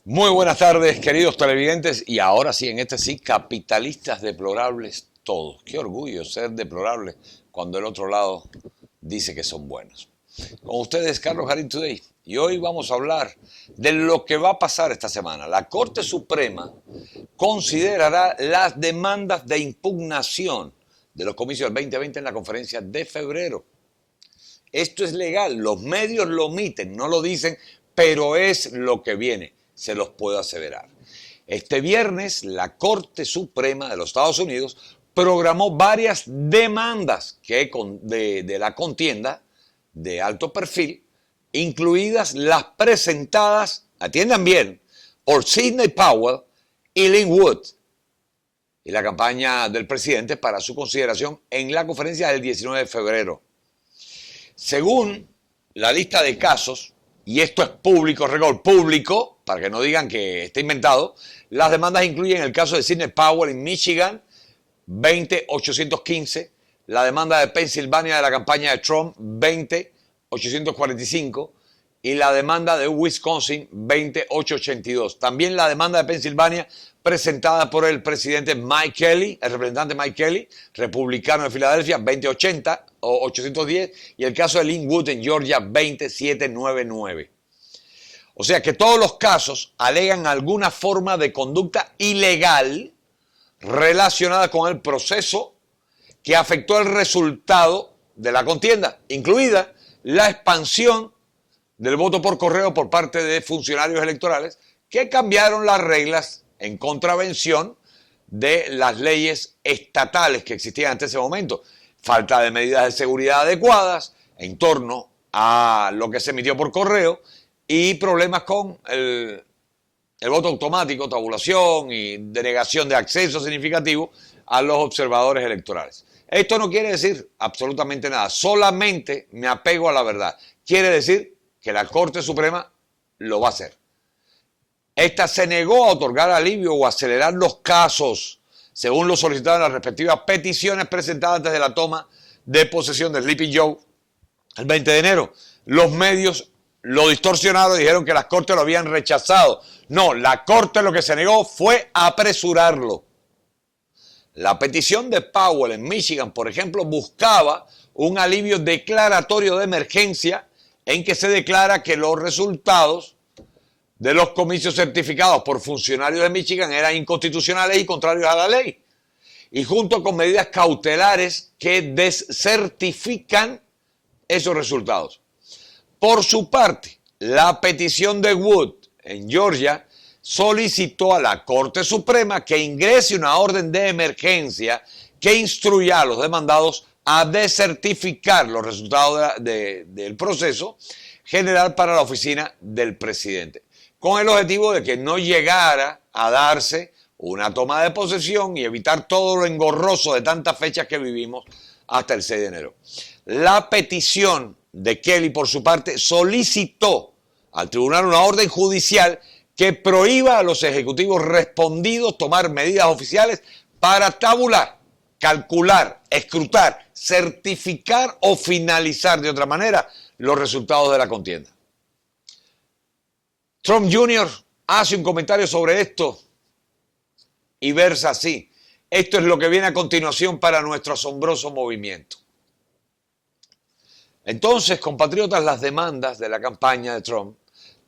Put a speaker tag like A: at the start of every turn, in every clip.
A: Muy buenas tardes, queridos televidentes, y ahora sí, en este sí, capitalistas deplorables todos. Qué orgullo ser deplorable cuando el otro lado dice que son buenos. Con ustedes, Carlos Garín Today, y hoy vamos a hablar de lo que va a pasar esta semana. La Corte Suprema considerará las demandas de impugnación de los comicios del 2020 en la conferencia de febrero. Esto es legal, los medios lo omiten, no lo dicen, pero es lo que viene, se los puedo aseverar. Este viernes, la Corte Suprema de los Estados Unidos programó varias demandas de la contienda de alto perfil, incluidas las presentadas, atiendan bien, por Sidney Powell y Lin Wood, y la campaña del presidente para su consideración en la conferencia del 19 de febrero. Según la lista de casos, y esto es público, récord público, para que no digan que está inventado, las demandas incluyen el caso de Sidney Powell en Michigan, 20.815, la demanda de Pensilvania de la campaña de Trump, 20.845, y la demanda de Wisconsin, 20.882. También la demanda de Pensilvania presentada por el presidente Mike Kelly, el representante Mike Kelly, republicano de Filadelfia, 2080 o 810, y el caso de Lin Wood en Georgia, 20799. O sea que todos los casos alegan alguna forma de conducta ilegal relacionada con el proceso que afectó el resultado de la contienda, incluida la expansión del voto por correo por parte de funcionarios electorales que cambiaron las reglas en contravención de las leyes estatales que existían hasta ese momento. Falta de medidas de seguridad adecuadas en torno a lo que se emitió por correo y problemas con el voto automático, tabulación y denegación de acceso significativo a los observadores electorales. Esto no quiere decir absolutamente nada, solamente me apego a la verdad. Quiere decir que la Corte Suprema lo va a hacer. Esta se negó a otorgar alivio o acelerar los casos, según lo solicitado en las respectivas peticiones presentadas desde la toma de posesión de Sleepy Joe el 20 de enero. Los medios lo distorsionaron y dijeron que las Cortes lo habían rechazado. No, la Corte lo que se negó fue apresurarlo. La petición de Powell en Michigan, por ejemplo, buscaba un alivio declaratorio de emergencia en que se declara que los resultados de los comicios certificados por funcionarios de Michigan eran inconstitucionales y contrarios a la ley, y junto con medidas cautelares que descertifican esos resultados. Por su parte, la petición de Wood en Georgia solicitó a la Corte Suprema que ingrese una orden de emergencia que instruya a los demandados a descertificar los resultados del proceso general para la oficina del presidente, con el objetivo de que no llegara a darse una toma de posesión y evitar todo lo engorroso de tantas fechas que vivimos hasta el 6 de enero. La petición de Kelly, por su parte, solicitó al tribunal una orden judicial que prohíba a los ejecutivos respondidos tomar medidas oficiales para tabular, calcular, escrutar, certificar o finalizar de otra manera los resultados de la contienda. Trump Jr. hace un comentario sobre esto y versa así: esto es lo que viene a continuación para nuestro asombroso movimiento. Entonces, compatriotas, las demandas de la campaña de Trump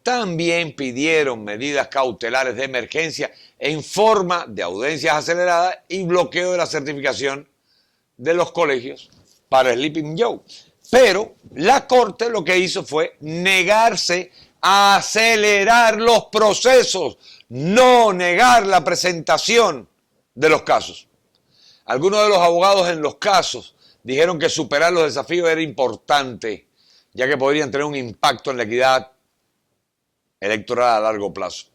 A: también pidieron medidas cautelares de emergencia en forma de audiencias aceleradas y bloqueo de la certificación de los colegios para Sleeping Joe. Pero la Corte lo que hizo fue negarse a acelerar los procesos, no negar la presentación de los casos. Algunos de los abogados en los casos dijeron que superar los desafíos era importante, ya que podrían tener un impacto en la equidad electoral a largo plazo.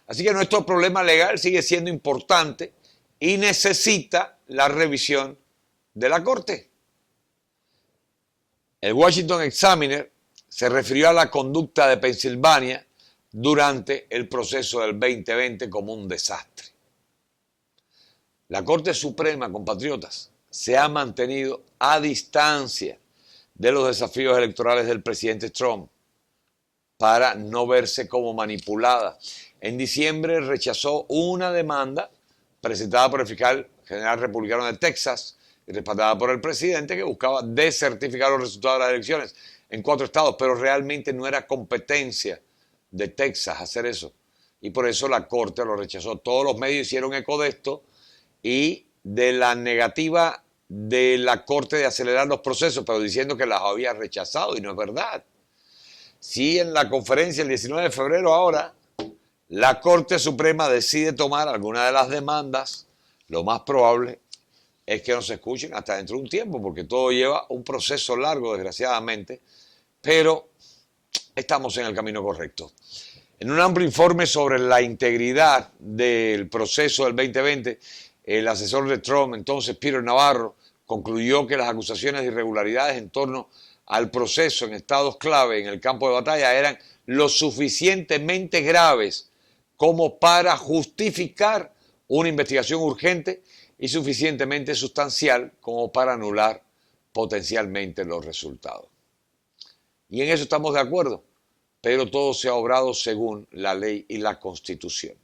A: Así que nuestro problema legal sigue siendo importante y necesita la revisión de la Corte. El Washington Examiner se refirió a la conducta de Pensilvania durante el proceso del 2020 como un desastre. La Corte Suprema, compatriotas, se ha mantenido a distancia de los desafíos electorales del presidente Trump para no verse como manipulada. En diciembre rechazó una demanda presentada por el fiscal general republicano de Texas y respaldada por el presidente, que buscaba descertificar los resultados de las elecciones en 4 estados, pero realmente no era competencia de Texas hacer eso. Y por eso la Corte lo rechazó. Todos los medios hicieron eco de esto y de la negativa de la Corte de acelerar los procesos, pero diciendo que las había rechazado, y no es verdad. Sí, en la conferencia el 19 de febrero ahora, la Corte Suprema decide tomar alguna de las demandas. Lo más probable es que no se escuchen hasta dentro de un tiempo, porque todo lleva un proceso largo, desgraciadamente, pero estamos en el camino correcto. En un amplio informe sobre la integridad del proceso del 2020, el asesor de Trump, entonces Peter Navarro, concluyó que las acusaciones de irregularidades en torno al proceso en estados clave en el campo de batalla eran lo suficientemente graves como para justificar una investigación urgente y suficientemente sustancial como para anular potencialmente los resultados. Y en eso estamos de acuerdo, pero todo se ha obrado según la ley y la Constitución.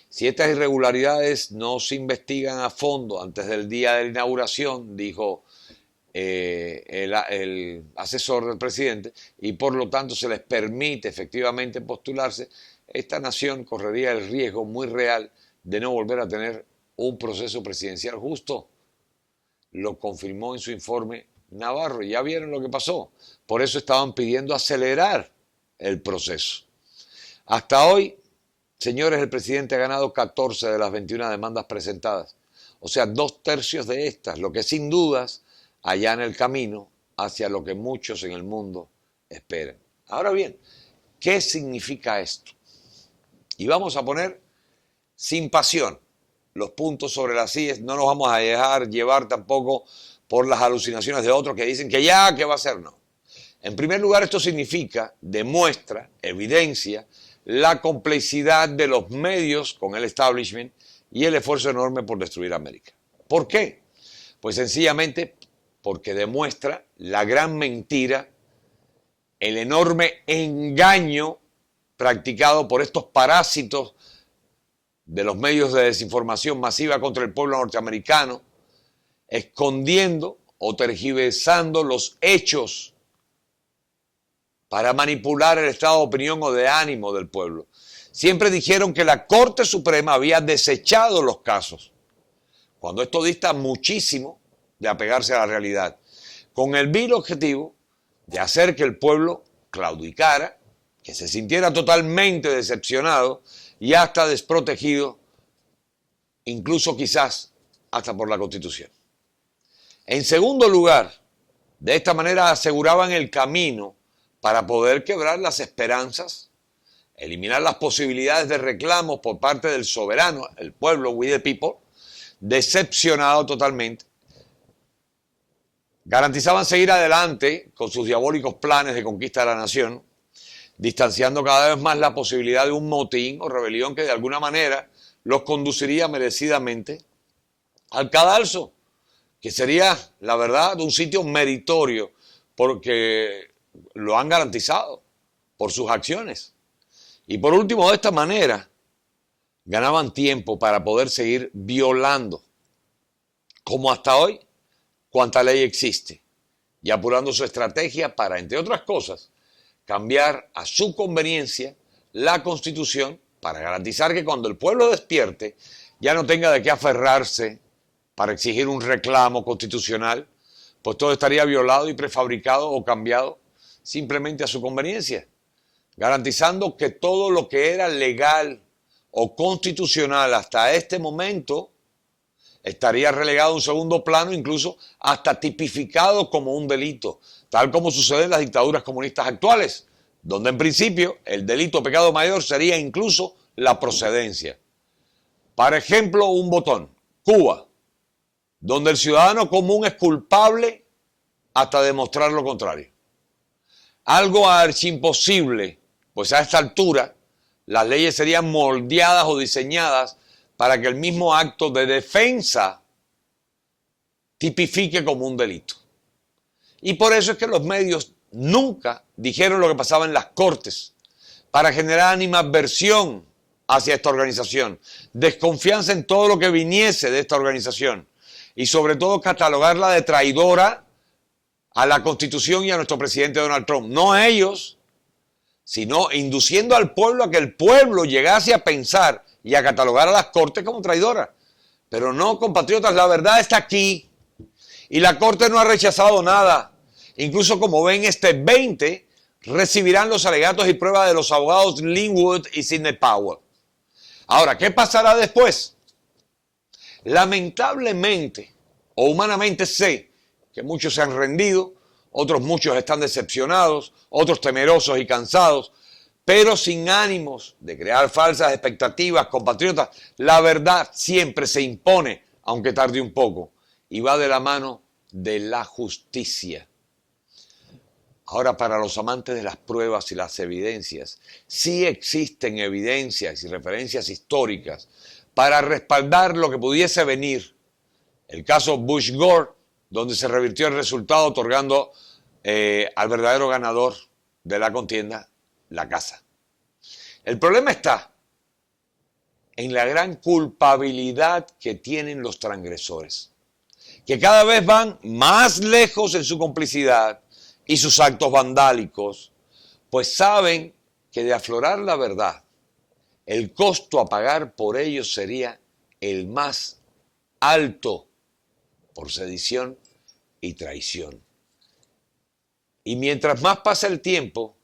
A: Si estas irregularidades no se investigan a fondo antes del día de la inauguración, dijo el asesor del presidente, y por lo tanto se les permite efectivamente postularse, esta nación correría el riesgo muy real de no volver a tener un proceso presidencial justo. Lo confirmó en su informe Navarro. Ya vieron lo que pasó. Por eso estaban pidiendo acelerar el proceso. Hasta hoy, señores, el presidente ha ganado 14 de las 21 demandas presentadas. O sea, 2/3 de estas, lo que sin dudas allana el camino hacia lo que muchos en el mundo esperan. Ahora bien, ¿qué significa esto? Y vamos a poner sin pasión los puntos sobre las IES. No nos vamos a dejar llevar tampoco por las alucinaciones de otros que dicen que ya, ¿qué va a hacer? No. En primer lugar, esto significa, demuestra, evidencia la complejidad de los medios con el establishment y el esfuerzo enorme por destruir América. ¿Por qué? Pues sencillamente porque demuestra la gran mentira, el enorme engaño practicado por estos parásitos de los medios de desinformación masiva contra el pueblo norteamericano, escondiendo o tergiversando los hechos para manipular el estado de opinión o de ánimo del pueblo. Siempre dijeron que la Corte Suprema había desechado los casos, cuando esto dista muchísimo de apegarse a la realidad, con el vil objetivo de hacer que el pueblo claudicara, que se sintiera totalmente decepcionado y hasta desprotegido, incluso quizás hasta por la Constitución. En segundo lugar, de esta manera aseguraban el camino para poder quebrar las esperanzas, eliminar las posibilidades de reclamos por parte del soberano, el pueblo, we the people, decepcionado totalmente. Garantizaban seguir adelante con sus diabólicos planes de conquista de la nación, distanciando cada vez más la posibilidad de un motín o rebelión que de alguna manera los conduciría merecidamente al cadalso, que sería, la verdad, un sitio meritorio, porque lo han garantizado por sus acciones. Y por último, de esta manera, ganaban tiempo para poder seguir violando, como hasta hoy, cuanta ley existe, y apurando su estrategia para, entre otras cosas, cambiar a su conveniencia la Constitución para garantizar que cuando el pueblo despierte ya no tenga de qué aferrarse para exigir un reclamo constitucional, pues todo estaría violado y prefabricado o cambiado simplemente a su conveniencia, garantizando que todo lo que era legal o constitucional hasta este momento estaría relegado a un segundo plano, incluso hasta tipificado como un delito, tal como sucede en las dictaduras comunistas actuales, donde en principio el delito o pecado mayor sería incluso la procedencia. Por ejemplo, un botón, Cuba, donde el ciudadano común es culpable hasta demostrar lo contrario. Algo archimposible, pues a esta altura las leyes serían moldeadas o diseñadas para que el mismo acto de defensa tipifique como un delito. Y por eso es que los medios nunca dijeron lo que pasaba en las cortes, para generar animadversión hacia esta organización, desconfianza en todo lo que viniese de esta organización y sobre todo catalogarla de traidora a la Constitución y a nuestro presidente Donald Trump. No a ellos, sino induciendo al pueblo a que el pueblo llegase a pensar y a catalogar a las Cortes como traidoras. Pero no, compatriotas, la verdad está aquí y la Corte no ha rechazado nada. Incluso, como ven, este 20 recibirán los alegatos y pruebas de los abogados Lin Wood y Sidney Powell. Ahora, ¿qué pasará después? Lamentablemente, o humanamente sé que muchos se han rendido, otros muchos están decepcionados, otros temerosos y cansados, pero sin ánimos de crear falsas expectativas, compatriotas. La verdad siempre se impone, aunque tarde un poco, y va de la mano de la justicia. Ahora, para los amantes de las pruebas y las evidencias, sí existen evidencias y referencias históricas para respaldar lo que pudiese venir. El caso Bush-Gore, donde se revirtió el resultado otorgando al verdadero ganador de la contienda la casa. El problema está en la gran culpabilidad que tienen los transgresores, que cada vez van más lejos en su complicidad y sus actos vandálicos, pues saben que de aflorar la verdad, el costo a pagar por ellos sería el más alto por sedición y traición. Y mientras más pasa el tiempo,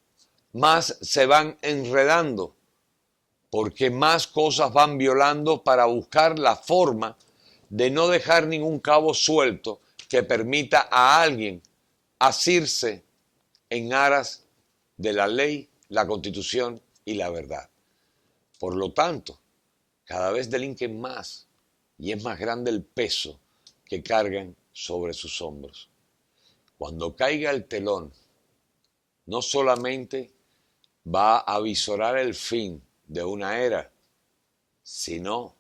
A: más se van enredando, porque más cosas van violando para buscar la forma de no dejar ningún cabo suelto que permita a alguien asirse en aras de la ley, la Constitución y la verdad. Por lo tanto, cada vez delinquen más y es más grande el peso que cargan sobre sus hombros. Cuando caiga el telón, no solamente va a avisorar el fin de una era, sino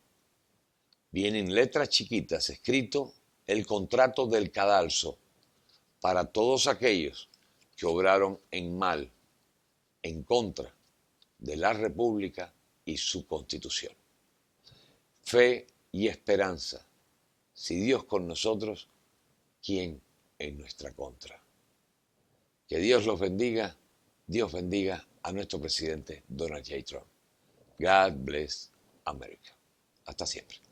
A: viene en letras chiquitas escrito el contrato del cadalso para todos aquellos que obraron en mal, en contra de la República y su Constitución. Fe y esperanza. Si Dios con nosotros, ¿quién en nuestra contra? Que Dios los bendiga. Dios bendiga a nuestro presidente Donald J. Trump. God bless America. Hasta siempre.